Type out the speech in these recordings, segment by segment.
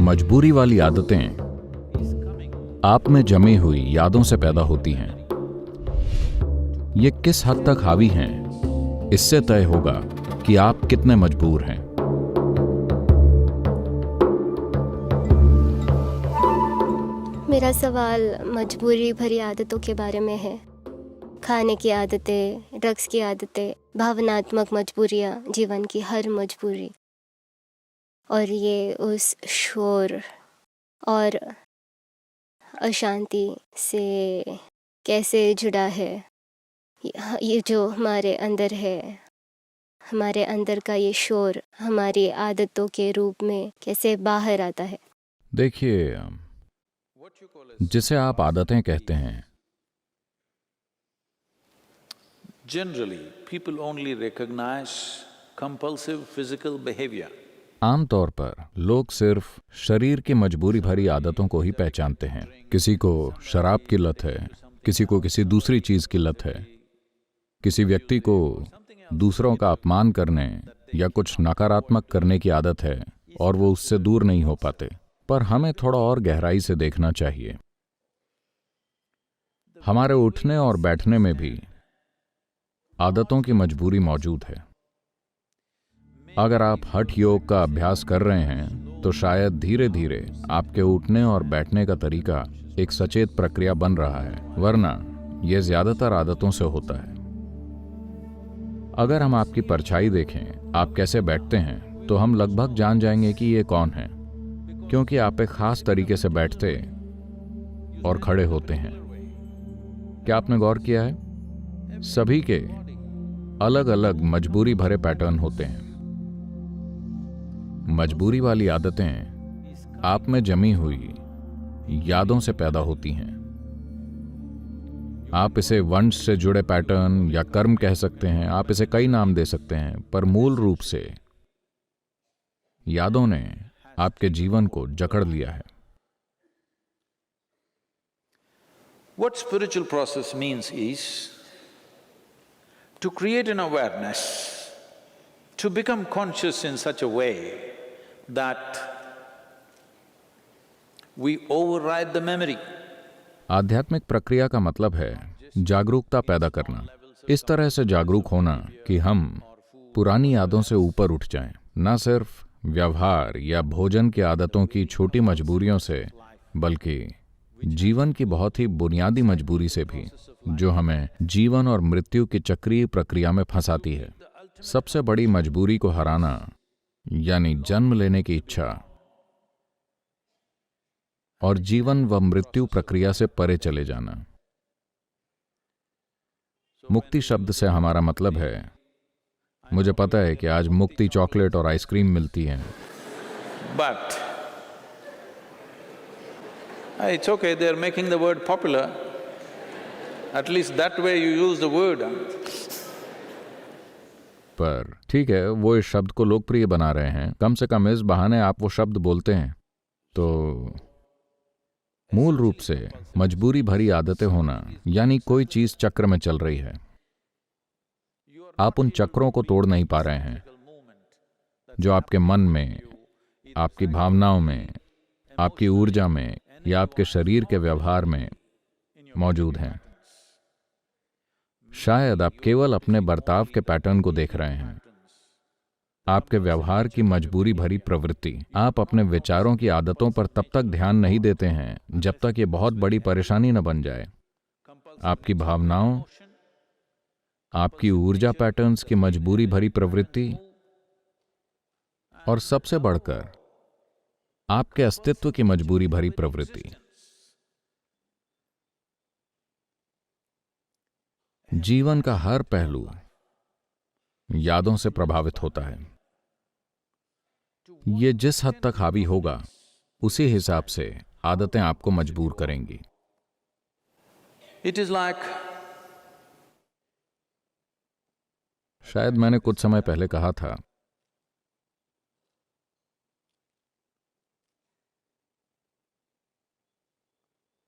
मजबूरी वाली आदतें आप में जमी हुई यादों से पैदा होती हैं। ये किस हद तक हावी हैं, इससे तय होगा कि आप कितने मजबूर हैं। मेरा सवाल मजबूरी भरी आदतों के बारे में है। खाने की आदतें, ड्रग्स की आदतें, भावनात्मक मजबूरियाँ, जीवन की हर मजबूरी। और ये उस शोर और अशांति से कैसे जुड़ा है। ये जो हमारे अंदर है, हमारे अंदर का ये शोर हमारी आदतों के रूप में कैसे बाहर आता है। देखिए, जिसे आप आदतें कहते हैं, Generally, people only recognize compulsive physical behavior. आमतौर पर लोग सिर्फ शरीर की मजबूरी भरी आदतों को ही पहचानते हैं। किसी को शराब की लत है, किसी को किसी दूसरी चीज की लत है, किसी व्यक्ति को दूसरों का अपमान करने या कुछ नकारात्मक करने की आदत है और वो उससे दूर नहीं हो पाते। पर हमें थोड़ा और गहराई से देखना चाहिए। हमारे उठने और बैठने में भी आदतों की मजबूरी मौजूद है। अगर आप हठ योग का अभ्यास कर रहे हैं तो शायद धीरे धीरे आपके उठने और बैठने का तरीका एक सचेत प्रक्रिया बन रहा है, वरना यह ज्यादातर आदतों से होता है। अगर हम आपकी परछाई देखें, आप कैसे बैठते हैं, तो हम लगभग जान जाएंगे कि ये कौन है, क्योंकि आप एक खास तरीके से बैठते और खड़े होते हैं। क्या आपने गौर किया है? सभी के अलग अलग मजबूरी भरे पैटर्न होते हैं। मजबूरी वाली आदतें आप में जमी हुई यादों से पैदा होती हैं। आप इसे वंश से जुड़े पैटर्न या कर्म कह सकते हैं, आप इसे कई नाम दे सकते हैं, पर मूल रूप से यादों ने आपके जीवन को जकड़ लिया है। What spiritual process means is to create an awareness, to become conscious in such a way that we override the memory. आध्यात्मिक प्रक्रिया का मतलब है जागरूकता पैदा करना, इस तरह से जागरूक होना कि हम पुरानी यादों से ऊपर उठ जाएं, न सिर्फ व्यवहार या भोजन की आदतों की छोटी मजबूरियों से, बल्कि जीवन की बहुत ही बुनियादी मजबूरी से भी, जो हमें जीवन और मृत्यु की चक्रीय प्रक्रिया में फंसाती है। सबसे बड़ी मजबूरी को हराना यानी जन्म लेने की इच्छा और जीवन व मृत्यु प्रक्रिया से परे चले जाना। मुक्ति शब्द से हमारा मतलब है, मुझे पता है कि आज मुक्ति चॉकलेट और आइसक्रीम मिलती है, But it's okay, they're making the word popular. At least that way you use the word. पर ठीक है, वो इस शब्द को लोकप्रिय बना रहे हैं, कम से कम इस बहाने आप वो शब्द बोलते हैं। तो मूल रूप से मजबूरी भरी आदतें होना यानी कोई चीज चक्र में चल रही है, आप उन चक्रों को तोड़ नहीं पा रहे हैं जो आपके मन में, आपकी भावनाओं में, आपकी ऊर्जा में या आपके शरीर के व्यवहार में मौजूद हैं। शायद आप केवल अपने बर्ताव के पैटर्न को देख रहे हैं, आपके व्यवहार की मजबूरी भरी प्रवृत्ति। आप अपने विचारों की आदतों पर तब तक ध्यान नहीं देते हैं जब तक ये बहुत बड़ी परेशानी न बन जाए। आपकी भावनाओं, आपकी ऊर्जा पैटर्न्स की मजबूरी भरी प्रवृत्ति और सबसे बढ़कर आपके अस्तित्व की मजबूरी भरी प्रवृत्ति। जीवन का हर पहलू यादों से प्रभावित होता है। ये जिस हद तक हावी होगा, उसी हिसाब से आदतें आपको मजबूर करेंगी। It is like शायद मैंने कुछ समय पहले कहा था,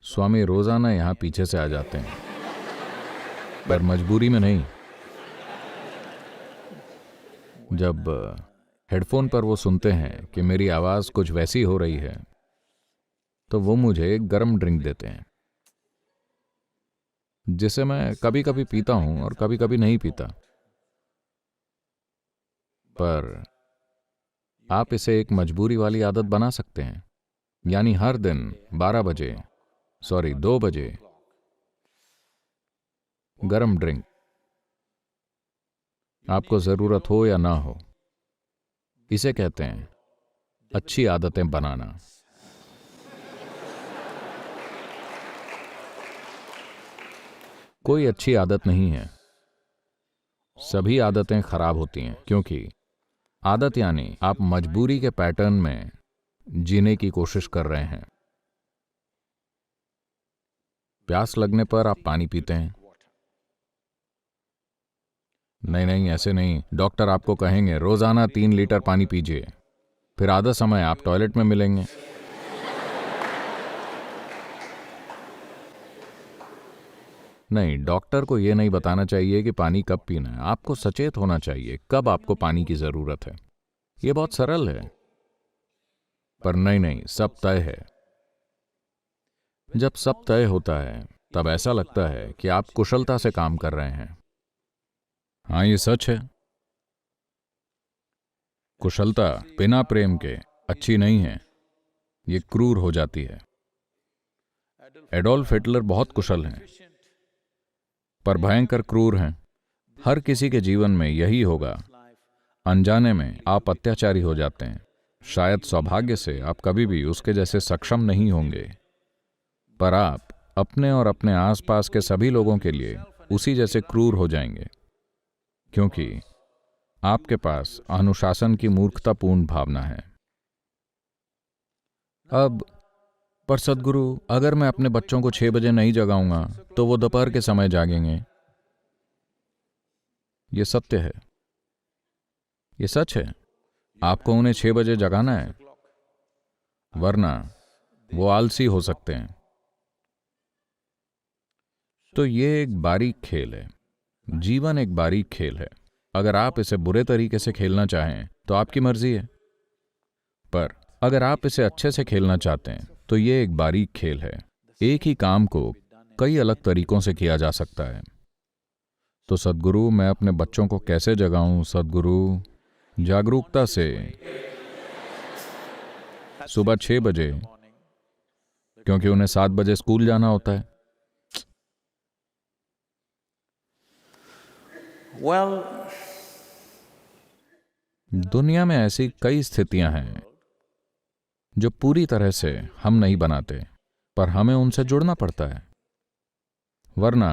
स्वामी रोजाना यहां पीछे से आ जाते हैं, पर मजबूरी में नहीं। जब हेडफोन पर वो सुनते हैं कि मेरी आवाज़ कुछ वैसी हो रही है, तो वो मुझे एक गर्म ड्रिंक देते हैं, जिसे मैं कभी कभी पीता हूं और कभी कभी नहीं पीता। पर आप इसे एक मजबूरी वाली आदत बना सकते हैं, यानी हर दिन 2 बजे गर्म ड्रिंक, आपको जरूरत हो या ना हो। इसे कहते हैं अच्छी आदतें बनाना। कोई अच्छी आदत नहीं है, सभी आदतें खराब होती हैं, क्योंकि आदत यानी आप मजबूरी के पैटर्न में जीने की कोशिश कर रहे हैं। प्यास लगने पर आप पानी पीते हैं। नहीं नहीं, ऐसे नहीं। डॉक्टर आपको कहेंगे रोजाना 3 लीटर पानी पीजिए, फिर आधा समय आप टॉयलेट में मिलेंगे। नहीं, डॉक्टर को यह नहीं बताना चाहिए कि पानी कब पीना है। आपको सचेत होना चाहिए कब आपको पानी की जरूरत है। यह बहुत सरल है, पर नहीं, सब तय है। जब सब तय होता है तब ऐसा लगता है कि आप कुशलता से काम कर रहे हैं। हाँ, ये सच है। कुशलता बिना प्रेम के अच्छी नहीं है, ये क्रूर हो जाती है। एडोल्फ हिटलर बहुत कुशल हैं, पर भयंकर क्रूर हैं। हर किसी के जीवन में यही होगा। अनजाने में आप अत्याचारी हो जाते हैं। शायद सौभाग्य से आप कभी भी उसके जैसे सक्षम नहीं होंगे, पर आप अपने और अपने आसपास के सभी लोगों के लिए उसी जैसे क्रूर हो जाएंगे, क्योंकि आपके पास अनुशासन की मूर्खतापूर्ण भावना है। अब पर सद्गुरु, अगर मैं अपने बच्चों को 6 बजे नहीं जगाऊंगा तो वो दोपहर के समय जागेंगे। ये सत्य है, ये सच है। आपको उन्हें 6 बजे जगाना है, वरना वो आलसी हो सकते हैं। तो ये एक बारीक खेल है। जीवन एक बारीक खेल है। अगर आप इसे बुरे तरीके से खेलना चाहें तो आपकी मर्जी है, पर अगर आप इसे अच्छे से खेलना चाहते हैं तो ये एक बारीक खेल है। एक ही काम को कई अलग तरीकों से किया जा सकता है। तो सद्गुरु, मैं अपने बच्चों को कैसे जगाऊं? सद्गुरु, जागरूकता से सुबह 6 बजे, क्योंकि उन्हें 7 बजे स्कूल जाना होता है। दुनिया में ऐसी कई स्थितियां हैं जो पूरी तरह से हम नहीं बनाते, पर हमें उनसे जुड़ना पड़ता है, वरना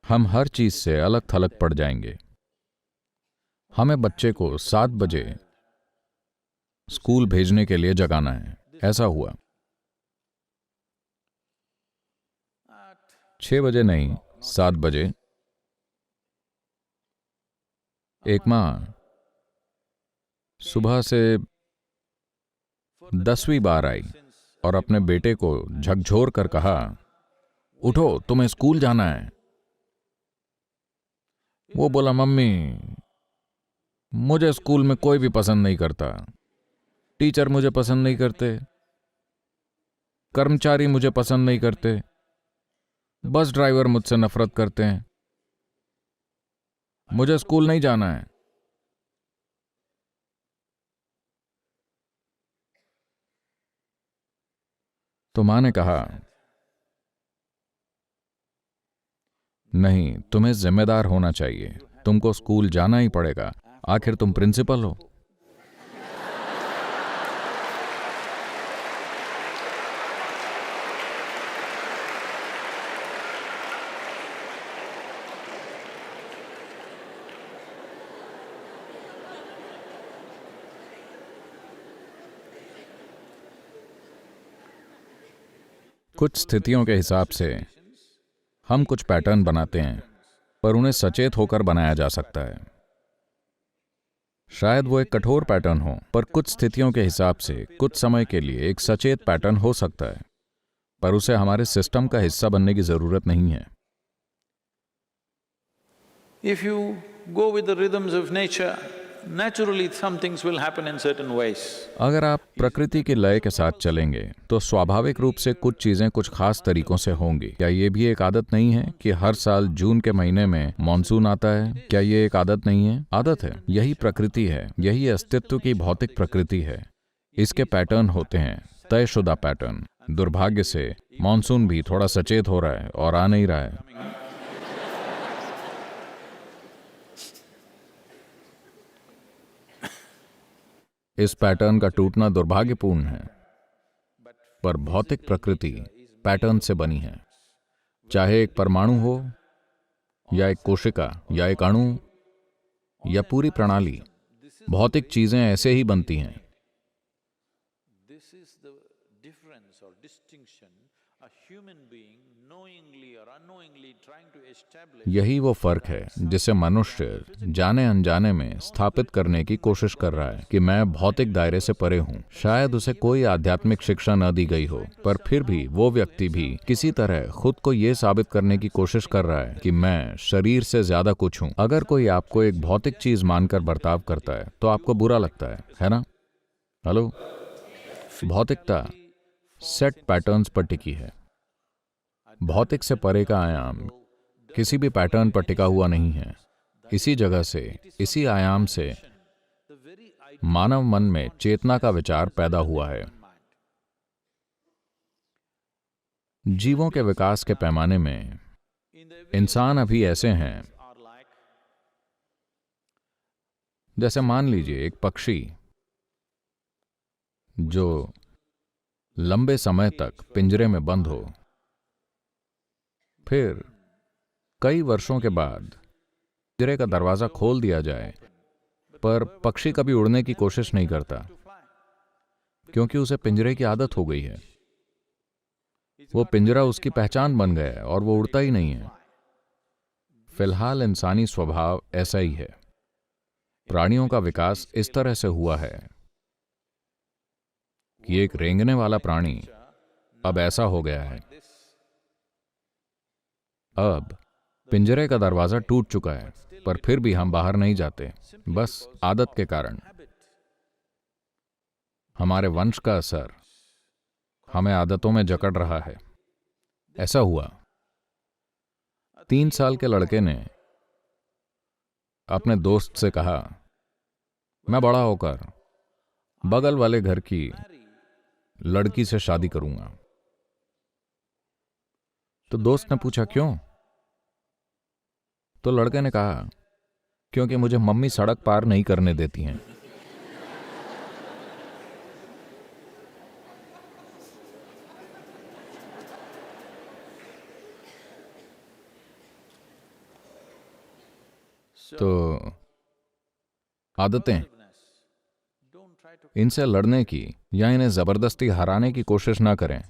हम हर चीज से अलग थलग पड़ जाएंगे। हमें बच्चे को 7 बजे स्कूल भेजने के लिए जगाना है। ऐसा हुआ 6 बजे नहीं, 7 बजे। एक मां सुबह से 10वीं बार आई और अपने बेटे को झकझोर कर कहा, उठो, तुम्हें स्कूल जाना है। वो बोला, मम्मी, मुझे स्कूल में कोई भी पसंद नहीं करता। टीचर मुझे पसंद नहीं करते, कर्मचारी मुझे पसंद नहीं करते, बस ड्राइवर मुझसे नफरत करते हैं। मुझे स्कूल नहीं जाना है। तो मां ने कहा, नहीं, तुम्हें जिम्मेदार होना चाहिए, तुमको स्कूल जाना ही पड़ेगा, आखिर तुम प्रिंसिपल हो। कुछ स्थितियों के हिसाब से हम कुछ पैटर्न बनाते हैं, पर उन्हें सचेत होकर बनाया जा सकता है। शायद वो एक कठोर पैटर्न हो, पर कुछ स्थितियों के हिसाब से कुछ समय के लिए एक सचेत पैटर्न हो सकता है, पर उसे हमारे सिस्टम का हिस्सा बनने की जरूरत नहीं है। If you go with the rhythms of nature naturally some things will happen in certain ways. अगर आप प्रकृति के लय के साथ चलेंगे तो स्वाभाविक रूप से कुछ चीजें कुछ खास तरीकों से होंगी। क्या ये भी एक आदत नहीं है कि हर साल जून के महीने में मॉनसून आता है? क्या ये एक आदत नहीं है? आदत है। यही प्रकृति है, यही अस्तित्व की भौतिक प्रकृति है। इसके पैटर्न होते हैं, तयशुदा पैटर्न। दुर्भाग्य से मॉनसून भी थोड़ा सचेत हो रहा है और आ नहीं रहा है। इस पैटर्न का टूटना दुर्भाग्यपूर्ण है, पर भौतिक प्रकृति पैटर्न से बनी है। चाहे एक परमाणु हो या एक कोशिका या एक अणु या पूरी प्रणाली, भौतिक चीजें ऐसे ही बनती हैं। This is the difference or distinction a human being knowingly or unknowingly trying to establish. यही वो फर्क है जिसे मनुष्य जाने अनजाने में स्थापित करने की कोशिश कर रहा है कि मैं भौतिक दायरे से परे हूँ। शायद उसे कोई आध्यात्मिक शिक्षा न दी गई हो, पर फिर भी वो व्यक्ति भी किसी तरह खुद को ये साबित करने की कोशिश कर रहा है कि मैं शरीर से ज्यादा कुछ हूँ। अगर कोई आपको एक भौतिक चीज मानकर बर्ताव करता है तो आपको बुरा लगता है ना? हेलो? भौतिकता सेट पैटर्न्स पर टिकी है। भौतिक से परे का आयाम किसी भी पैटर्न पर टिका हुआ नहीं है। इसी जगह से, इसी आयाम से मानव मन में चेतना का विचार पैदा हुआ है। जीवों के विकास के पैमाने में इंसान अभी ऐसे हैं जैसे मान लीजिए एक पक्षी जो लंबे समय तक पिंजरे में बंद हो, फिर कई वर्षों के बाद पिंजरे का दरवाजा खोल दिया जाए, पर पक्षी कभी उड़ने की कोशिश नहीं करता क्योंकि उसे पिंजरे की आदत हो गई है। वो पिंजरा उसकी पहचान बन गया है और वो उड़ता ही नहीं है। फिलहाल इंसानी स्वभाव ऐसा ही है। प्राणियों का विकास इस तरह से हुआ है कि एक रेंगने वाला प्राणी अब ऐसा हो गया है। अब पिंजरे का दरवाजा टूट चुका है, पर फिर भी हम बाहर नहीं जाते, बस आदत के कारण। हमारे वंश का असर हमें आदतों में जकड़ रहा है। ऐसा हुआ, 3 साल के लड़के ने अपने दोस्त से कहा, मैं बड़ा होकर बगल वाले घर की लड़की से शादी करूंगा। तो दोस्त ने पूछा क्यों? तो लड़के ने कहा, क्योंकि मुझे मम्मी सड़क पार नहीं करने देती हैं। तो आदतें, इनसे लड़ने की या इन्हें जबरदस्ती हराने की कोशिश ना करें।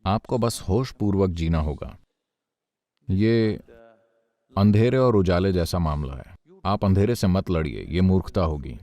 आपको बस होश पूर्वक जीना होगा। ये अंधेरे और उजाले जैसा मामला है। आप अंधेरे से मत लड़िए, ये मूर्खता होगी।